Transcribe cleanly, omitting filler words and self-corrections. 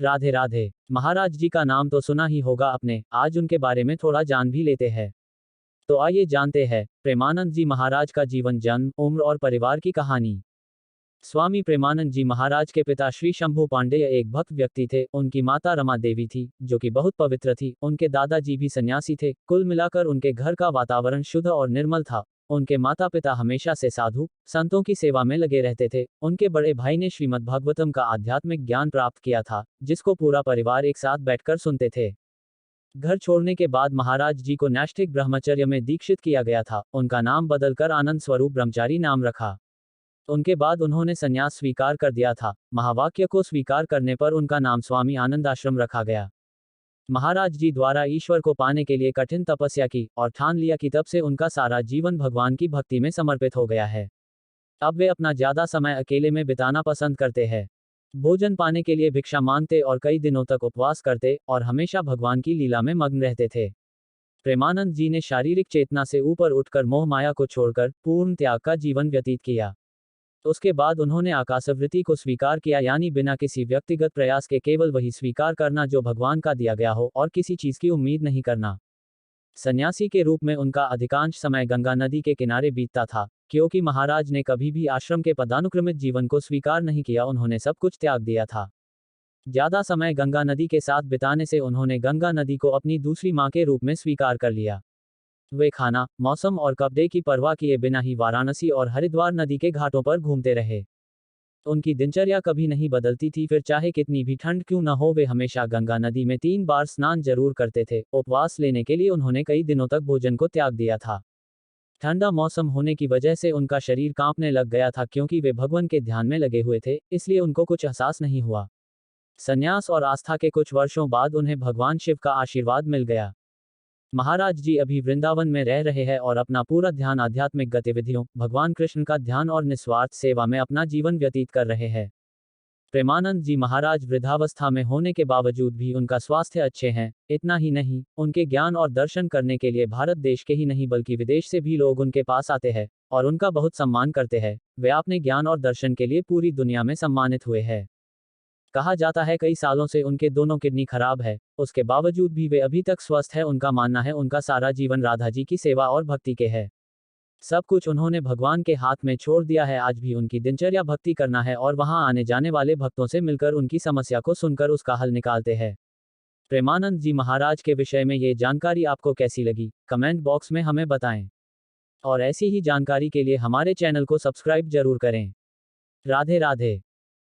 राधे राधे। महाराज जी का नाम तो सुना ही होगा आपने, आज उनके बारे में थोड़ा जान भी लेते हैं। तो आइए जानते हैं प्रेमानंद जी महाराज का जीवन, जन्म, उम्र और परिवार की कहानी। स्वामी प्रेमानंद जी महाराज के पिता श्री शंभू पांडेय एक भक्त व्यक्ति थे। उनकी माता रमा देवी थी, जो कि बहुत पवित्र थी। उनके दादाजी भी सन्यासी थे। कुल मिलाकर उनके घर का वातावरण शुद्ध और निर्मल था। उनके माता पिता हमेशा से साधु संतों की सेवा में लगे रहते थे। उनके बड़े भाई ने श्रीमद् भागवतम का आध्यात्मिक ज्ञान प्राप्त किया था, जिसको पूरा परिवार एक साथ बैठकर सुनते थे। घर छोड़ने के बाद महाराज जी को नैष्ठिक ब्रह्मचर्य में दीक्षित किया गया था। उनका नाम बदलकर आनंद स्वरूप ब्रह्मचारी नाम रखा। उनके बाद उन्होंने संन्यास स्वीकार कर दिया था। महावाक्य को स्वीकार करने पर उनका नाम स्वामी आनंदाश्रम रखा गया। महाराज जी द्वारा ईश्वर को पाने के लिए कठिन तपस्या की और ठान लिया कि तब से उनका सारा जीवन भगवान की भक्ति में समर्पित हो गया है। अब वे अपना ज्यादा समय अकेले में बिताना पसंद करते हैं। भोजन पाने के लिए भिक्षा मांगते और कई दिनों तक उपवास करते और हमेशा भगवान की लीला में मग्न रहते थे। प्रेमानंद जी ने शारीरिक चेतना से ऊपर उठकर मोह माया को छोड़कर पूर्ण त्याग का जीवन व्यतीत किया। उसके बाद उन्होंने आकाशवृत्ति को स्वीकार किया, यानी बिना किसी व्यक्तिगत प्रयास के केवल वही स्वीकार करना जो भगवान का दिया गया हो और किसी चीज की उम्मीद नहीं करना। सन्यासी के रूप में उनका अधिकांश समय गंगा नदी के किनारे बीतता था। क्योंकि महाराज ने कभी भी आश्रम के पदानुक्रमित जीवन को स्वीकार नहीं किया, उन्होंने सब कुछ त्याग दिया था। ज्यादा समय गंगा नदी के साथ बिताने से उन्होंने गंगा नदी को अपनी दूसरी मां के रूप में स्वीकार कर लिया। वे खाना, मौसम और कपड़े की परवाह किए बिना ही वाराणसी और हरिद्वार नदी के घाटों पर घूमते रहे। उनकी दिनचर्या कभी नहीं बदलती थी, फिर चाहे कितनी भी ठंड क्यों न हो। वे हमेशा गंगा नदी में 3 बार स्नान जरूर करते थे। उपवास लेने के लिए उन्होंने कई दिनों तक भोजन को त्याग दिया था। ठंडा मौसम होने की वजह से उनका शरीर कांपने लग गया था। क्योंकि वे भगवान के ध्यान में लगे हुए थे, इसलिए उनको कुछ एहसास नहीं हुआ। संन्यास और आस्था के कुछ वर्षों बाद उन्हें भगवान शिव का आशीर्वाद मिल गया। महाराज जी अभी वृंदावन में रह रहे हैं और अपना पूरा ध्यान आध्यात्मिक गतिविधियों, भगवान कृष्ण का ध्यान और निस्वार्थ सेवा में अपना जीवन व्यतीत कर रहे हैं। प्रेमानंद जी महाराज वृद्धावस्था में होने के बावजूद भी उनका स्वास्थ्य अच्छे हैं। इतना ही नहीं, उनके ज्ञान और दर्शन करने के लिए भारत देश के ही नहीं बल्कि विदेश से भी लोग उनके पास आते हैं और उनका बहुत सम्मान करते हैं। वे अपने ज्ञान और दर्शन के लिए पूरी दुनिया में सम्मानित हुए हैं। कहा जाता है कई सालों से उनके दोनों किडनी खराब है, उसके बावजूद भी वे अभी तक स्वस्थ है। उनका मानना है उनका सारा जीवन राधा जी की सेवा और भक्ति के है। सब कुछ उन्होंने भगवान के हाथ में छोड़ दिया है। आज भी उनकी दिनचर्या भक्ति करना है और वहां आने जाने वाले भक्तों से मिलकर उनकी समस्या को सुनकर उसका हल निकालते हैं। प्रेमानंद जी महाराज के विषय में ये जानकारी आपको कैसी लगी, कमेंट बॉक्स में हमें बताएं। और ऐसी ही जानकारी के लिए हमारे चैनल को सब्सक्राइब जरूर करें। राधे राधे।